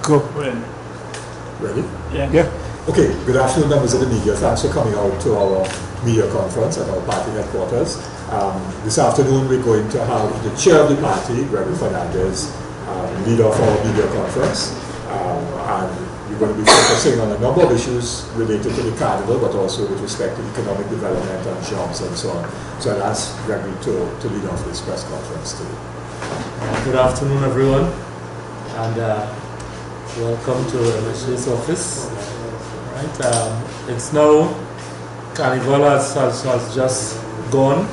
Go. Ready? Yeah. Okay, good afternoon, members of the media. Thanks for coming out to our media conference at our party headquarters. This afternoon we're going to have the chair of the party, Gregory Fernandez, lead off our media conference. And we're going to be focusing on a number of issues related to the carnival, but also with respect to economic development and jobs and so on. So I'll ask Gregory to lead off this press conference today. Good afternoon, everyone, and welcome to MSJ's office. Right, it's now Carnival has just gone,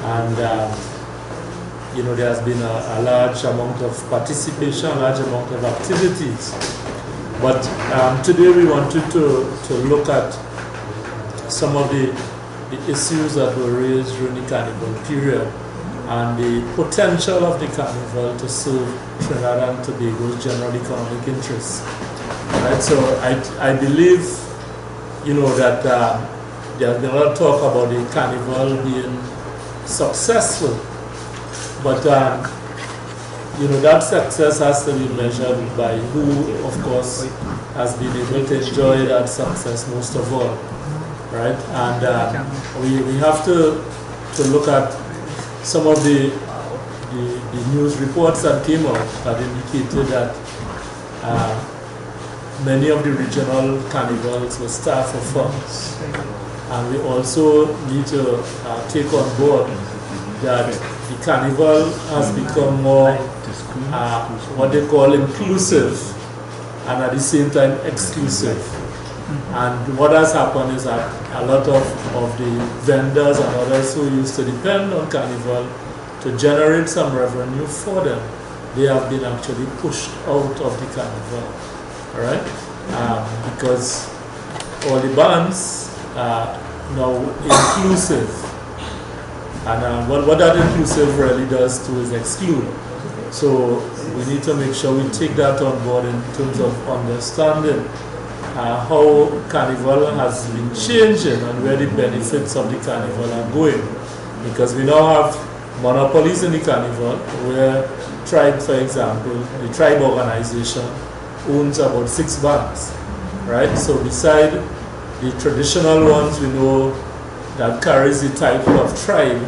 and there has been a large amount of participation, a large amount of activities. But today we wanted to look at some of the issues that were raised during the Carnival period and the potential of the Carnival to serve Trinidad and Tobago's general economic interests. Right, so I believe, that there has been a lot of talk about the Carnival being successful, but that success has to be measured by who, of course, has been able to enjoy that success most of all, right? And we have to look at some of the news reports that came out that indicated that many of the regional carnivals were starved for funds. And we also need to take on board that the carnival has become more what they call inclusive and at the same time exclusive. And what has happened is that a lot of the vendors and others who used to depend on carnival to generate some revenue for them, they have been actually pushed out of the carnival. All right, because all the bands are now inclusive, and what that inclusive really does too is exclude. So we need to make sure we take that on board in terms of understanding how Carnival has been changing and where the benefits of the Carnival are going. Because we now have monopolies in the Carnival, where Tribe, for example, the Tribe organization owns about 6 bands, right? So beside the traditional ones we know that carries the title of Tribe,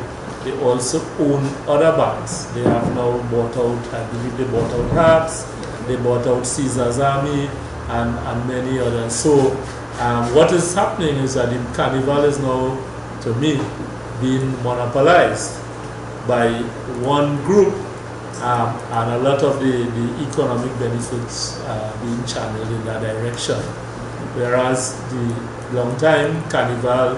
they also own other bands. They have now bought out, I believe they bought out Hearts, they bought out Caesar's Army, and many others. So what is happening is that the Carnival is now, to me, being monopolized by one group, and a lot of the economic benefits being channeled in that direction. Whereas the long time Carnival,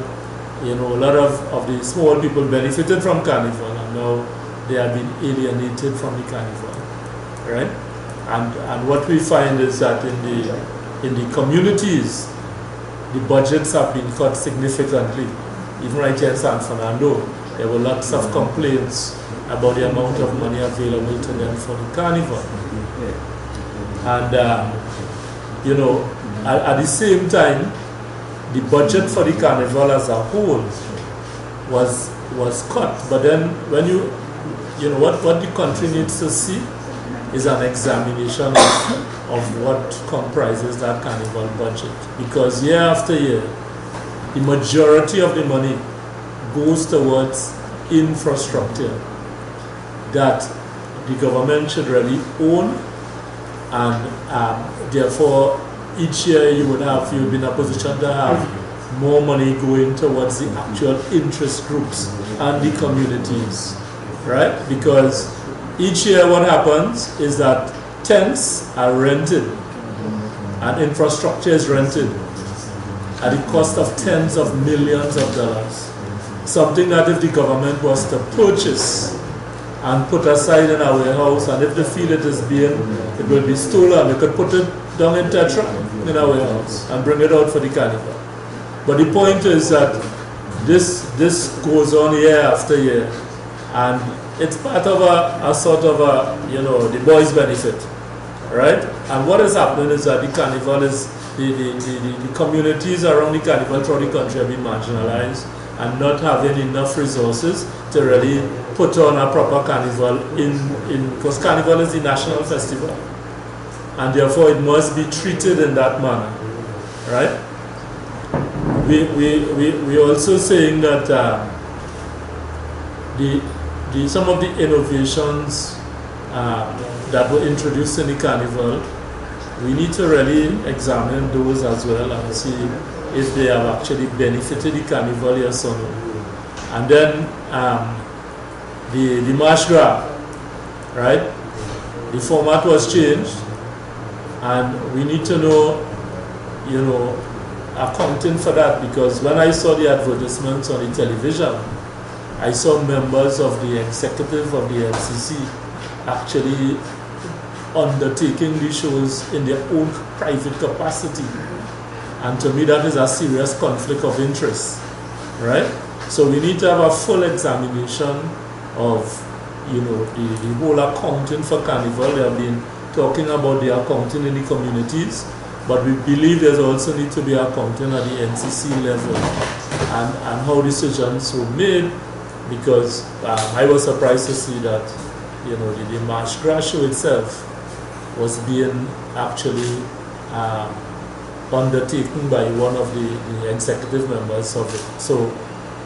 a lot of the small people benefited from Carnival, and now they are being alienated from the Carnival, right? And what we find is that in the communities, the budgets have been cut significantly. Even right here in San Fernando, there were lots of complaints about the amount of money available to them for the Carnival. And, at the same time, the budget for the Carnival as a whole was cut. But then when what the country needs to see is an examination of what comprises that Carnival budget. Because year after year, the majority of the money goes towards infrastructure that the government should really own, and therefore each year you would be in a position to have more money going towards the actual interest groups and the communities, right? Because each year what happens is that tents are rented and infrastructure is rented at the cost of tens of millions of dollars. Something that if the government was to purchase and put aside in a warehouse, and if they feel it will be stolen, they could put it down in Tetra in a warehouse and bring it out for the Carnival. But the point is that this goes on year after year, and it's part of a sort of the boys' benefit, right? And what is happening is that the Carnival is the communities around the Carnival throughout the country have been marginalized and not having enough resources to really put on a proper carnival because Carnival is the national festival. and therefore it must be treated in that manner, right? We also saying that some of the innovations that were introduced in the carnival, we need to really examine those as well and see if they have actually benefited the carnival, yes or no. And then the marsh grab, right? The format was changed, and we need to know, you know, accounting for that, because when I saw the advertisements on the television, I saw members of the executive of the MCC actually undertaking these shows in their own private capacity. And to me, that is a serious conflict of interest, right? So we need to have a full examination of, you know, the whole accounting for carnival. They have been talking about the accounting in the communities, but we believe there's also need to be accounting at the NCC level and how decisions were made, because I was surprised to see that, you know, the Marsh Grass show itself was being actually undertaken by one of the executive members of it. So,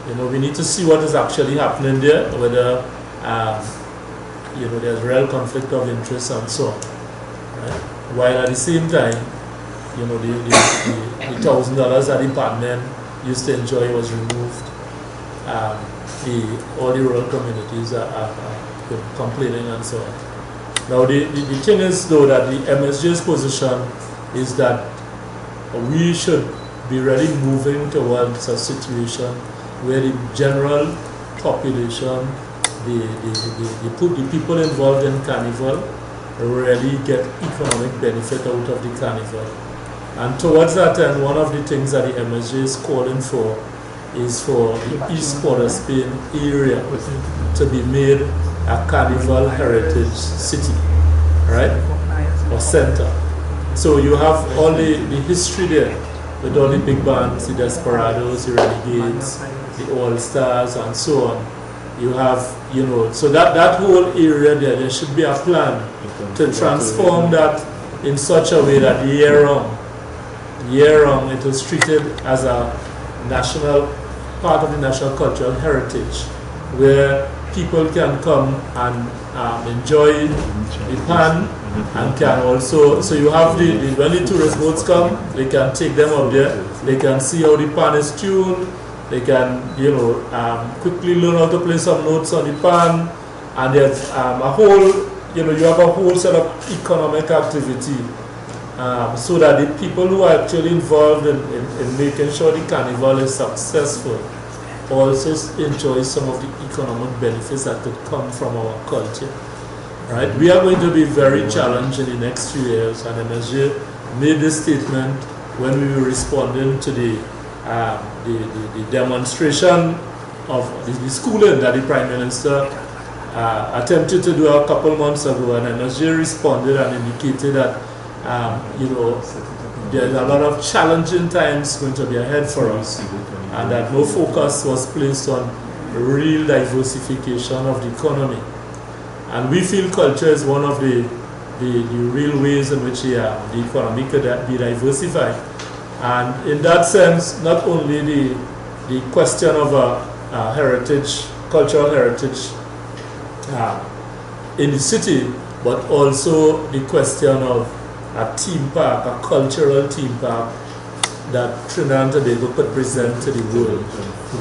you know, we need to see what is actually happening there, whether, you know, there's real conflict of interest and so on. Right? While at the same time, you know, the $1,000 that the partner used to enjoy was removed. All the rural communities are complaining and so on. Now, the thing is, though, that the MSJ's position is that we should be really moving towards a situation where the general population, the people involved in carnival, really get economic benefit out of the carnival. And towards that end, one of the things that the MSJ is calling for is for the East Port of Spain area to be made a carnival heritage city, right? Or center. So you have all the history there with all the big bands, the Desperados, the Renegades, the All Stars, and so on. You have, you know, so that whole area there should be a plan to transform that in such a way that year round it is treated as a national part of the national cultural heritage, where people can come and enjoy the pan, and can also, so you have when the tourist boats come, they can take them up there, they can see how the pan is tuned, they can, you know, quickly learn how to play some notes on the pan, and there's a whole, you know, you have a whole set of economic activity, so that the people who are actually involved in making sure the carnival is successful also enjoy some of the economic benefits that could come from our culture. Right? We are going to be very challenged in the next few years, and MSJ made this statement when we were responding to the demonstration of the schooling that the Prime Minister attempted to do a couple months ago, and MSJ responded and indicated that you know, there's a lot of challenging times going to be ahead for us, and that no focus was placed on real diversification of the economy. And we feel culture is one of the real ways in which the economy could be diversified. And in that sense, not only the question of a heritage, cultural heritage in the city, but also the question of a theme park, a cultural theme park that Trinidad and Tobago could present to the world,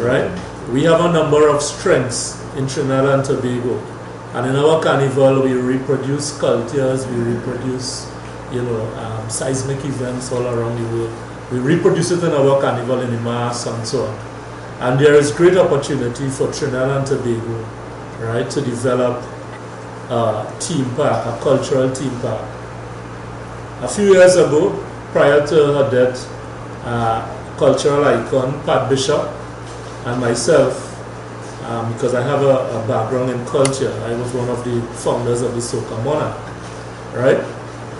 right? We have a number of strengths in Trinidad and Tobago, and in our carnival we reproduce cultures, we reproduce, you know, seismic events all around the world. We reproduce it in our carnival in the mass and so on. And there is great opportunity for Trinidad and Tobago, right, to develop a theme park, a cultural theme park. A few years ago, prior to her death, cultural icon Pat Bishop and myself, because I have a background in culture, I was one of the founders of the Soca Monarch, right?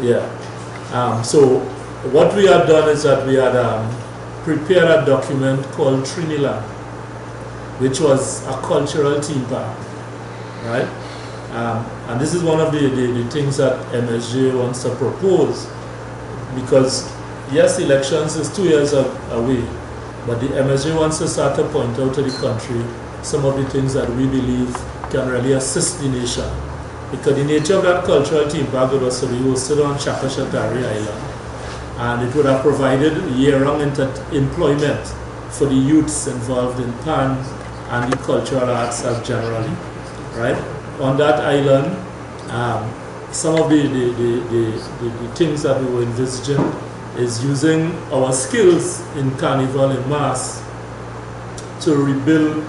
Yeah. So what we had done is that we had prepared a document called Triniland, which was a cultural theme park, right? And this is one of the things that MSJ wants to propose, because yes, elections is 2 years away, but the MSJ wants to start to point out to the country some of the things that we believe can really assist the nation. Because the nature of that cultural theme park was to be hosted on Chakashatari Island, and it would have provided year-round employment for the youths involved in PAN and the cultural arts as generally, right? On that island, some of the things that we were envisaging is using our skills in carnival and mass to rebuild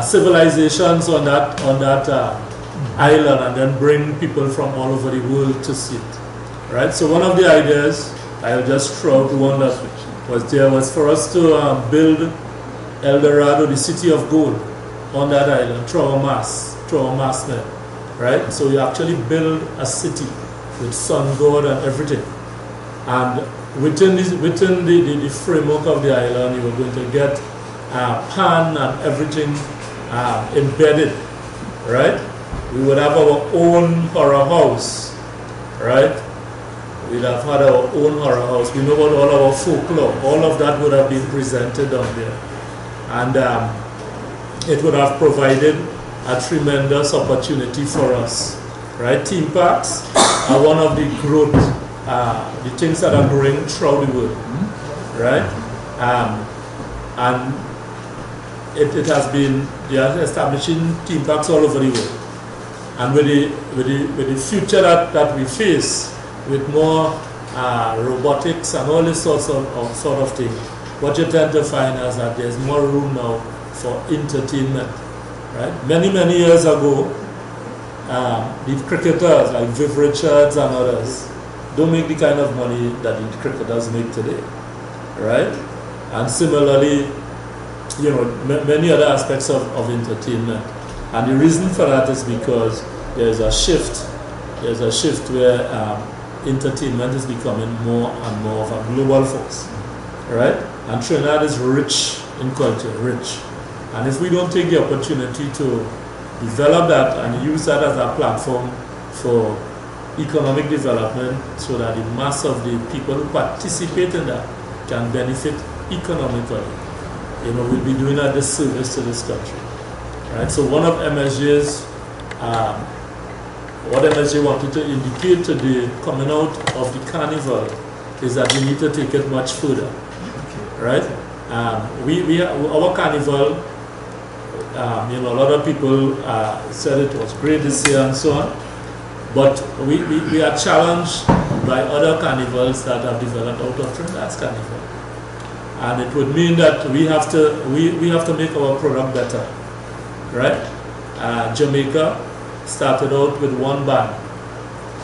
civilizations on that island, and then bring people from all over the world to see it, right? So one of the ideas, I'll just throw out one that was for us to build El Dorado, the city of gold, on that island, through our mass men, right? So you actually build a city with sun god and everything, and within the framework of the island, you are going to get pan and everything embedded, right? We would have our own horror house, right? We'd have had our own horror house. We know about all our folklore. All of that would have been presented down there. And it would have provided a tremendous opportunity for us, right? Theme parks are one of the growth, the things that are growing throughout the world, right? And it has been, they are establishing theme parks all over the world. And with the future that we face, with more robotics and all these sorts of things, what you tend to find is that there's more room now for entertainment, right? Many years ago, the cricketers like Viv Richards and others don't make the kind of money that the cricketers make today, right? And similarly, you know, many other aspects of entertainment. And the reason for that is because there's a shift where entertainment is becoming more and more of a global force, right? And Trinidad is rich in culture, rich. And if we don't take the opportunity to develop that and use that as a platform for economic development, so that the mass of the people who participate in that can benefit economically, you know, we'll be doing a disservice to this country, right? So one of MSJ's, what MSJ wanted to indicate today, coming out of the carnival, is that we need to take it much further, right? Our carnival, you know, a lot of people said it was great this year and so on, but we are challenged by other carnivals that have developed out of Trinidad's carnival. And it would mean that we have to make our product better, right? Jamaica started out with 1 band.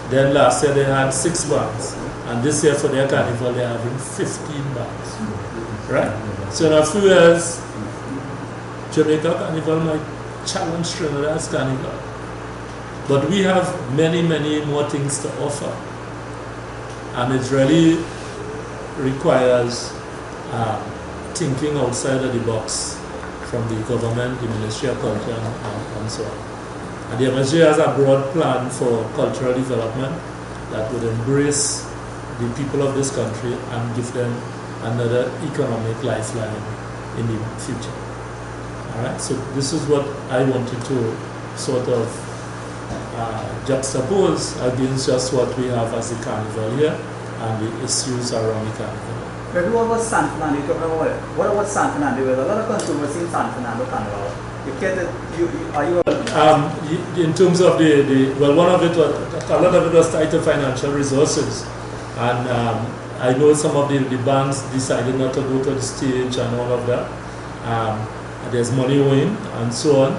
Then last year they had 6 bands. And this year for their carnival they're having 15 bands, right? So in a few years, Jamaica carnival might challenge Trinidad's carnival. But we have many more things to offer. And it really requires thinking outside of the box from the government, the Ministry of Culture, and so on. And the MSJ has a broad plan for cultural development that would embrace the people of this country and give them another economic lifeline in the future. All right, so this is what I wanted to sort of juxtapose against just what we have as the carnival here and the issues around the carnival. But what about San Fernando? What about San Fernando? There's a lot of controversy in San Fernando carnival. In terms of well, one of it was, a lot of it was tied to financial resources, and I know some of the bands decided not to go to the stage and all of that. There's money owing and so on,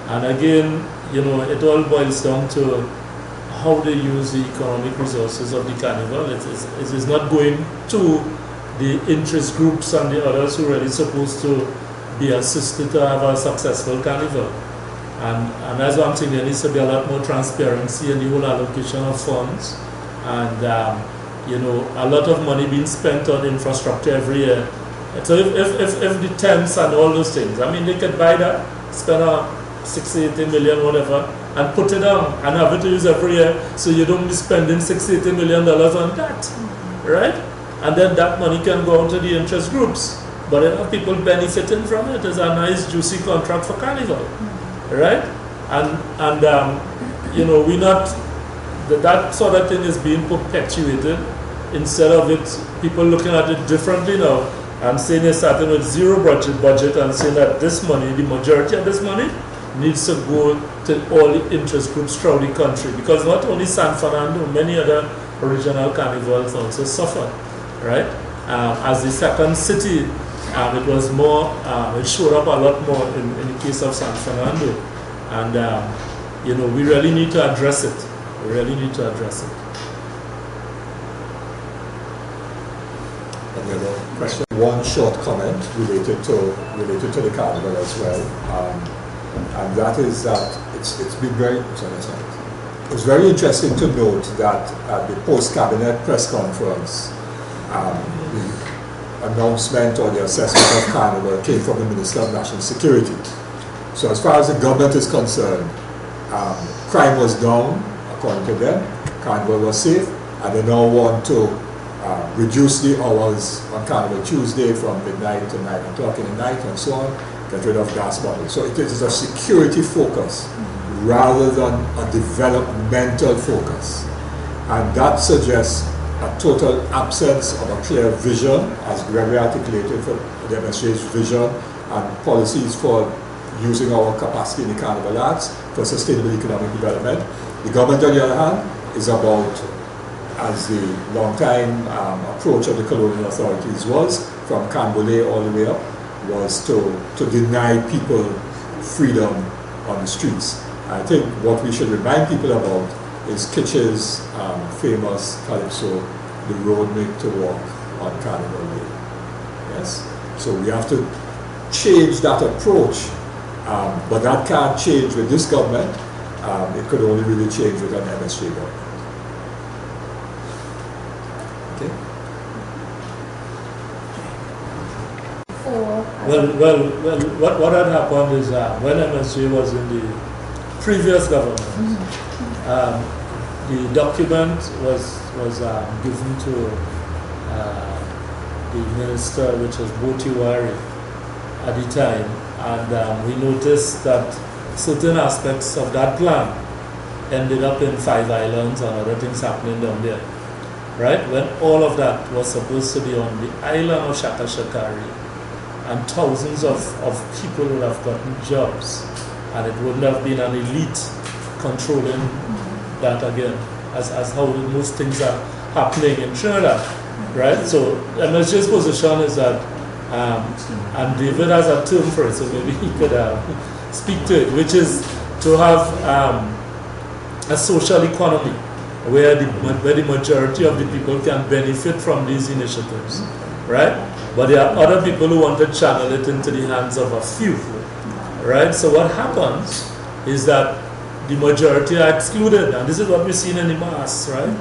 and again, you know, it all boils down to how they use the economic resources of the carnival. It is not going to the interest groups and the others who are really supposed to be assisted to have a successful carnival. And as I'm saying, there needs to be a lot more transparency in the whole allocation of funds. And, you know, a lot of money being spent on infrastructure every year. So if the tents and all those things, I mean, they could buy that, spend 60, 80 million, whatever, and put it on and have it to use every year, so you don't be spending $60–80 million on that, right? And then that money can go out to the interest groups. But there are people benefiting from it. It's a nice, juicy contract for Carnival, right? And you know, that sort of thing is being perpetuated instead of it, people looking at it differently now and saying they're starting with zero budget and saying that this money, the majority of this money, needs to go to all the interest groups throughout the country, because not only San Fernando, many other regional carnivals also suffered, right? As the second city, it was more, it showed up a lot more in the case of San Fernando, and you know, we really need to address it. We really need to address it. Another question. One short comment related to the carnival as well, and that is that it's been very. It was very interesting to note that at the post-cabinet press conference, the announcement or the assessment of carnival came from the Minister of National Security. So as far as the government is concerned, crime was down, according to them, carnival was safe, and they now want to reduce the hours on Carnival Tuesday from midnight to 9 o'clock in the night and so on, get rid of gas bottles. So it is a security focus rather than a developmental focus. And that suggests a total absence of a clear vision, as Gregory articulated for the MSJ's vision and policies for using our capacity in the Carnival Arts for sustainable economic development. The government, on the other hand, is about, as the long-time approach of the colonial authorities was, from Canbole all the way up, was to deny people freedom on the streets. I think what we should remind people about is Kitch's famous calypso, "The road made to walk on Carnival Day." Yes? So we have to change that approach, but that can't change with this government. It could only really change with an MSJ government. Okay? Well, what had happened is when MSJ was in the previous government, the document was given to the minister, which was Botiwari at the time, and we noticed that certain aspects of that plan ended up in Five Islands and other things happening down there, right? When all of that was supposed to be on the island of Shakashakari, and thousands of people would have gotten jobs, and it wouldn't have been an elite controlling that again, as how most things are happening in Trinidad, right? So MSJ's position is that, and David has a term for it, so maybe he could speak to it, which is to have a social economy where the majority of the people can benefit from these initiatives, right? But there are other people who want to channel it into the hands of a few, right? So what happens is that the majority are excluded, and this is what we've seen in the mass, right?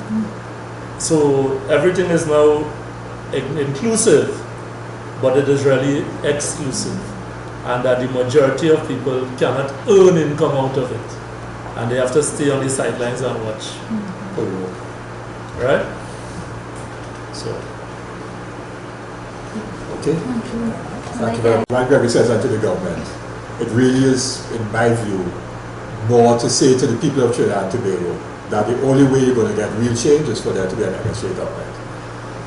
So everything is now inclusive, but it is really exclusive, and that the majority of people cannot earn income out of it, and they have to stay on the sidelines and watch, right? So. Okay. Thank you very much. Like Gregory says unto the government, it really is, in my view, more to say to the people of Trinidad and Tobago that the only way you're going to get real change is for there to be an MSJ government.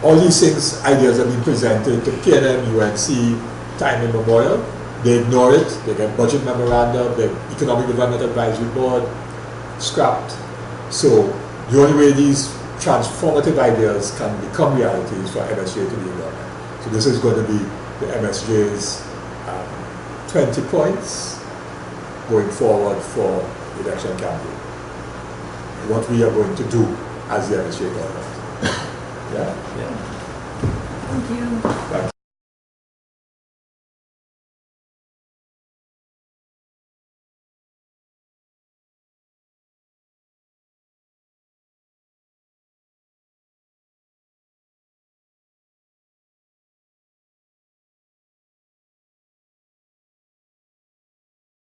All these things, ideas have been presented to PNM, UNC, time immemorial. They ignore it. They get budget memorandum, the Economic Development Advisory Board scrapped. So the only way these transformative ideas can become realities for MSJ to be in government. So this is going to be the MSJ's 20 points going forward for the election campaign. What we are going to do as the MSJ government. Yeah? Thank you. Thanks.